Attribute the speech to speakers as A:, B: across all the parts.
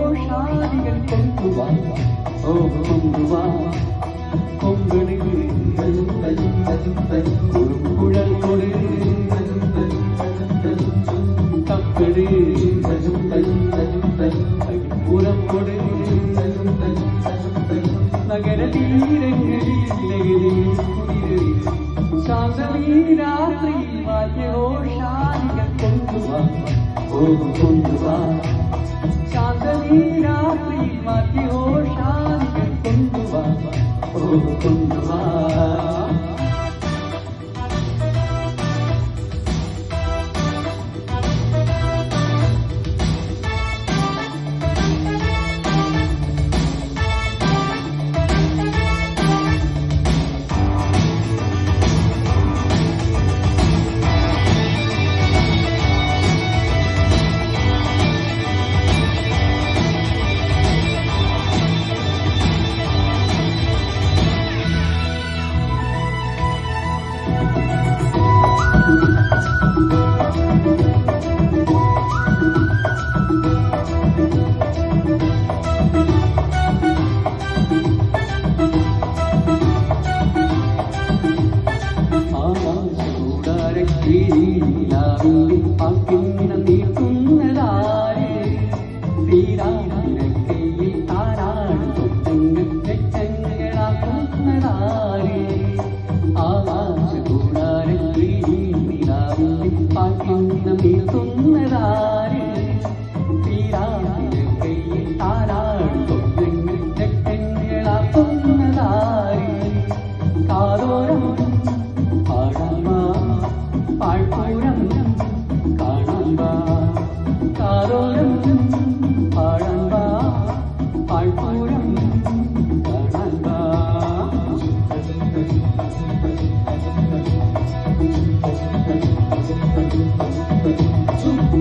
A: വാദ്യഘോഷാദികൾ കൊണ്ടുവാ ഓ കൊണ്ടുവാ കൊമ്പടി കുഴൽ കൊടി തപ്പടി പുറം കൊടി നഗര തീരങ്ങളിൽ ശാന്തമീ രാത്രി വാദ്യഘോഷാദികൾ കൊണ്ടുവാ ഓ കൊണ്ടുവാ ശാന്തമീ രാത്രി വാദ്യഘോഷാദികൾ കൊണ്ടുവാ ഓ കൊണ്ടുവാ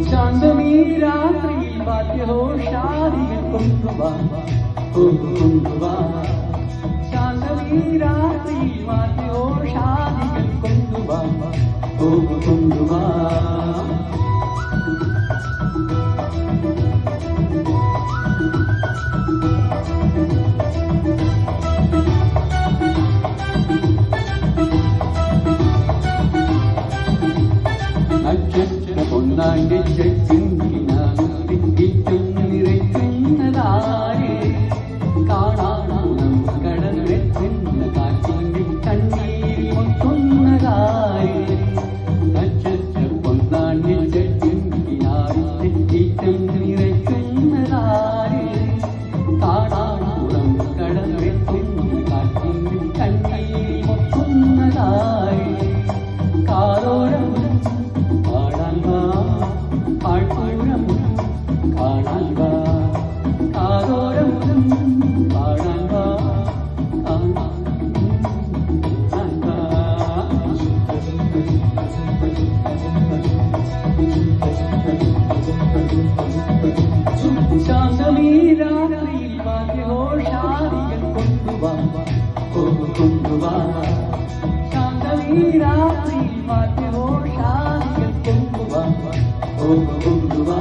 A: ശാന്തമീ രാത്രി വാദ്യഘോഷാദികൾ കൊണ്ടുവാ ഓ കൊണ്ടുവാ ശാന്തമീ രാത്രി വാദ്യഘോഷാദികൾ കൊണ്ടുവാ ഓ കൊണ്ടുവാ പൊന്നാന്റെ ചെട്ടിൻ നിറയ്ക്കുന്നതാരേ കാണാണം കടന്നെത്തുന്ന കാറ്റിന്റെ കണ്ണീരിൽ മൊത്തുന്നതാരേ നക്ഷത്ര പൊന്നാന്റെ ചെട്ടിൻ നിറയ്ക്കുന്നതാരേ കാണാണം കടന്നെത്തുന്ന കാറ്റിന്റെ കണ്ണീരിൽ മൊത്തുന്നതാരേ കാതോരം പാഴ്പൂരം കാണാൻ വാ കാതോരം പാടാൻ വാ കാണാൻ വാ ശാന്തമീ രാത്രിയിൽ വാദ്യഘോഷാദികൾ കൊണ്ടുവാ ഓ കൊണ്ടുവാ ശാന്തമീ രാത്രിയിൽ വാദ്യഘോഷാദികൾ കൊണ്ടുവാ ഓ കൊണ്ടുവാ